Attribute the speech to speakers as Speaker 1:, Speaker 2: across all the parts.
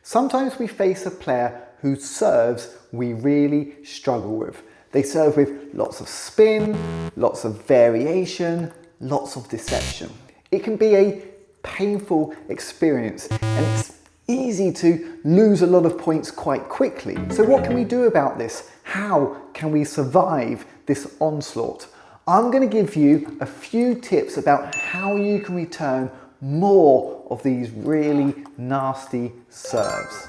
Speaker 1: Sometimes we face a player whose serves we really struggle with. They serve with lots of spin, lots of variation, lots of deception. It can be a painful experience and it's easy to lose a lot of points quite quickly. So what can we do about this? How can we survive this onslaught? I'm going to give you a few tips about how you can return more of these really nasty serves.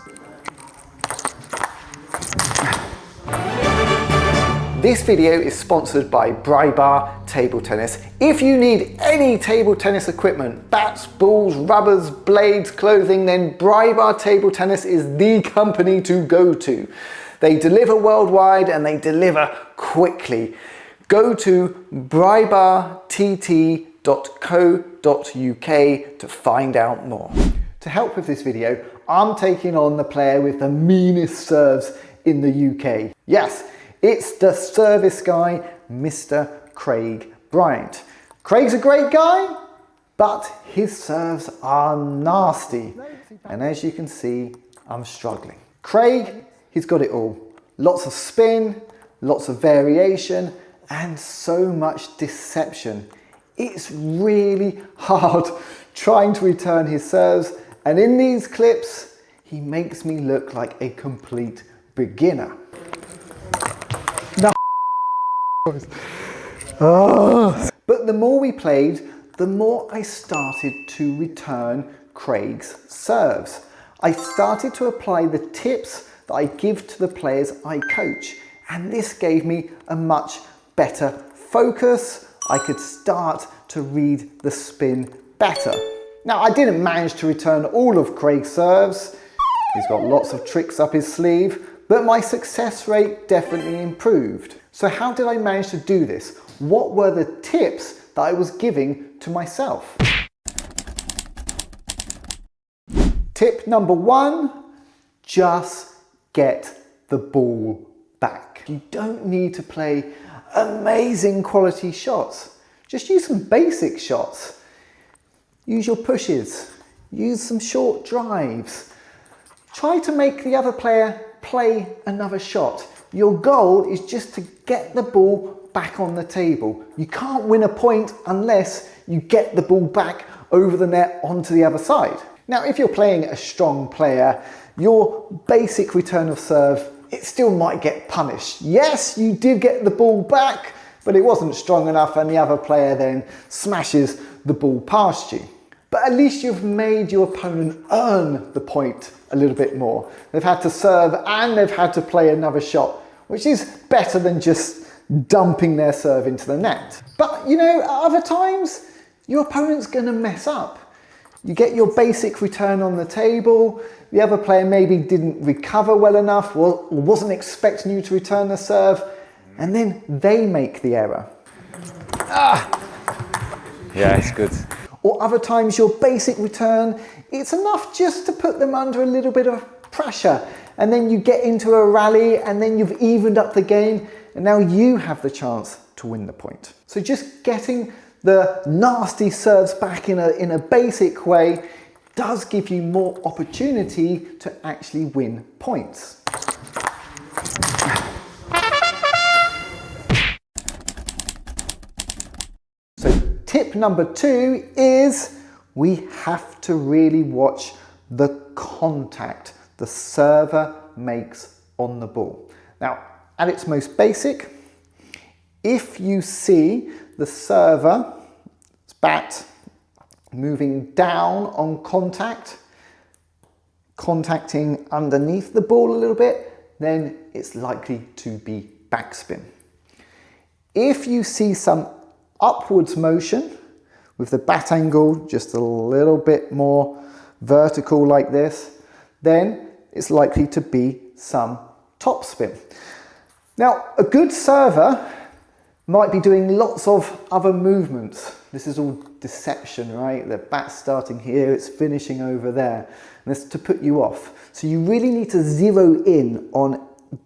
Speaker 1: This video is sponsored by Bar Table Tennis. If you need any table tennis equipment, bats, balls, rubbers, blades, clothing, then Bar Table Tennis is the company to go to. They deliver worldwide and they deliver quickly. Go to brybartt.co.uk to find out more. To help with this video, I'm taking on the player with the meanest serves in the UK. Yes, it's the service guy, Mr. Craig Bryant. Craig's a great guy, but his serves are nasty. And as you can see, I'm struggling. Craig, he's got it all. Lots of spin, lots of variation, and so much deception. It's really hard trying to return his serves, and in these clips, he makes me look like a complete beginner. No. But the more we played, the more I started to return Craig's serves. I started to apply the tips that I give to the players I coach, and this gave me a much better focus. I could start to read the spin better. Now, I didn't manage to return all of Craig's serves. He's got lots of tricks up his sleeve, but my success rate definitely improved. So how did I manage to do this? What were the tips that I was giving to myself? Tip number one, just get the ball back. You don't need to play amazing quality shots. Just use some basic shots. Use your pushes. Use some short drives. Try to make the other player play another shot. Your goal is just to get the ball back on the table. You can't win a point unless you get the ball back over the net onto the other side. Now, if you're playing a strong player, your basic return of serve, it still might get punished. Yes, you did get the ball back, but it wasn't strong enough and the other player then smashes the ball past you. But at least you've made your opponent earn the point a little bit more. They've had to serve and they've had to play another shot, which is better than just dumping their serve into the net. But you know, other times your opponent's going to mess up. You get your basic return on the table, the other player maybe didn't recover well enough or wasn't expecting you to return the serve, and then they make the error.
Speaker 2: Yeah, it's good.
Speaker 1: Or other times your basic return, it's enough just to put them under a little bit of pressure, and then you get into a rally and then you've evened up the game and now you have the chance to win the point. So just getting the nasty serves back in a basic way does give you more opportunity to actually win points. So tip number two is we have to really watch the contact the server makes on the ball. Now, at its most basic, if you see the server's bat moving down on contact, contacting underneath the ball a little bit, then it's likely to be backspin. If you see some upwards motion with the bat angle just a little bit more vertical like this, then it's likely to be some topspin. Now, a good server might be doing lots of other movements. This is all deception, right? The bat's starting here, it's finishing over there. And that's to put you off. So you really need to zero in on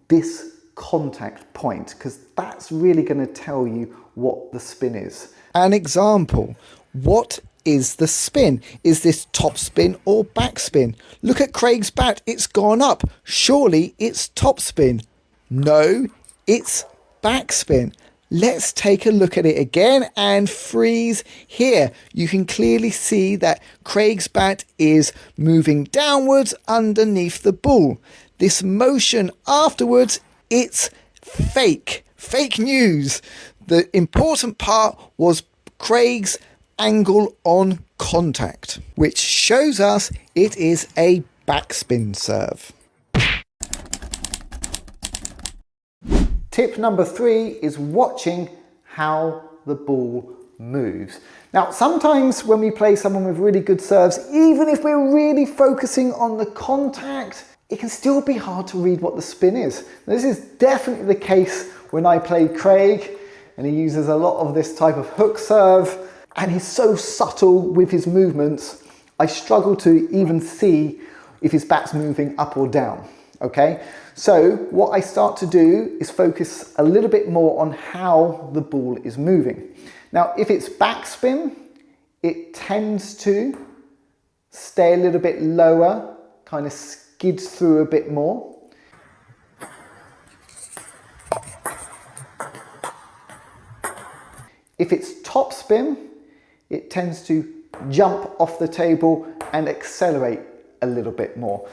Speaker 1: this contact point, because that's really going to tell you what the spin is. An example, what
Speaker 2: is the spin? Is this top spin or back spin? Look at Craig's bat, it's gone up. Surely it's top spin. No, it's back spin. Let's take a look at it again and freeze here. You can clearly see that Craig's bat is moving downwards underneath the ball. This motion afterwards, it's fake news. The important part was Craig's angle on contact, which shows us it is a backspin serve.
Speaker 1: Tip number 3 is watching how the ball moves. Now, sometimes when we play someone with really good serves, even if we're really focusing on the contact, it can still be hard to read what the spin is. This is definitely the case when I play Craig, and he uses a lot of this type of hook serve, and he's so subtle with his movements, I struggle to even see if his bat's moving up or down. Okay, so what I start to do is focus a little bit more on how the ball is moving. Now, if it's backspin, it tends to stay a little bit lower, kind of skids through a bit more. If it's topspin, it tends to jump off the table and accelerate a little bit more.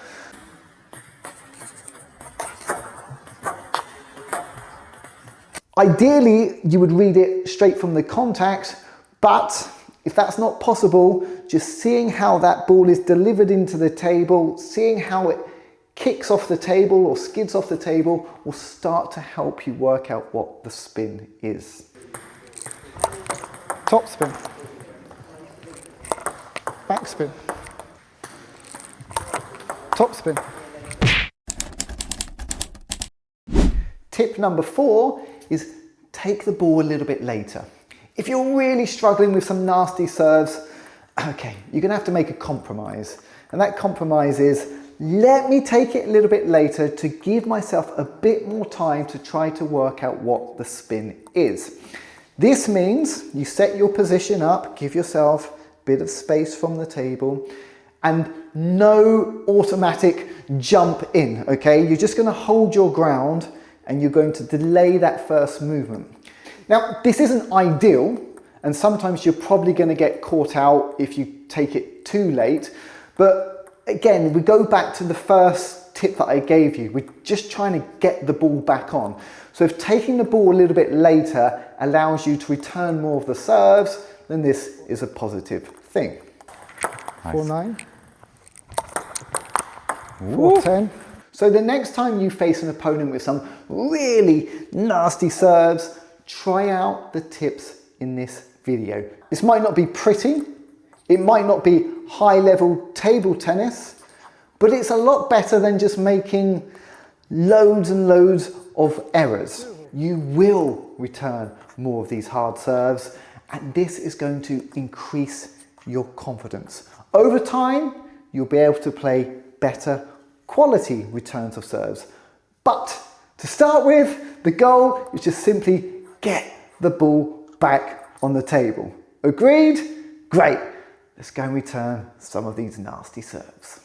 Speaker 1: Ideally, you would read it straight from the contact, but if that's not possible, just seeing how that ball is delivered into the table, seeing how it kicks off the table or skids off the table will start to help you work out what the spin is. Top spin, back spin, top spin. Tip number 4 is take the ball a little bit later. If you're really struggling with some nasty serves, okay, you're gonna have to make a compromise. And that compromise is, let me take it a little bit later to give myself a bit more time to try to work out what the spin is. This means you set your position up, give yourself a bit of space from the table, and no automatic jump in, okay? You're just gonna hold your ground and you're going to delay that first movement. Now, this isn't ideal, and sometimes you're probably going to get caught out if you take it too late. But again, we go back to the first tip that I gave you. We're just trying to get the ball back on. So if taking the ball a little bit later allows you to return more of the serves, then this is a positive thing. Nice. 4-9. 4-10. So the next time you face an opponent with some really nasty serves, try out the tips in this video. This might not be pretty, it might not be high-level table tennis, but it's a lot better than just making loads and loads of errors. You will return more of these hard serves, and this is going to increase your confidence. Over time, you'll be able to play better quality returns of serves. But to start with, the goal is just simply get the ball back on the table. Agreed? Great. Let's go and return some of these nasty serves.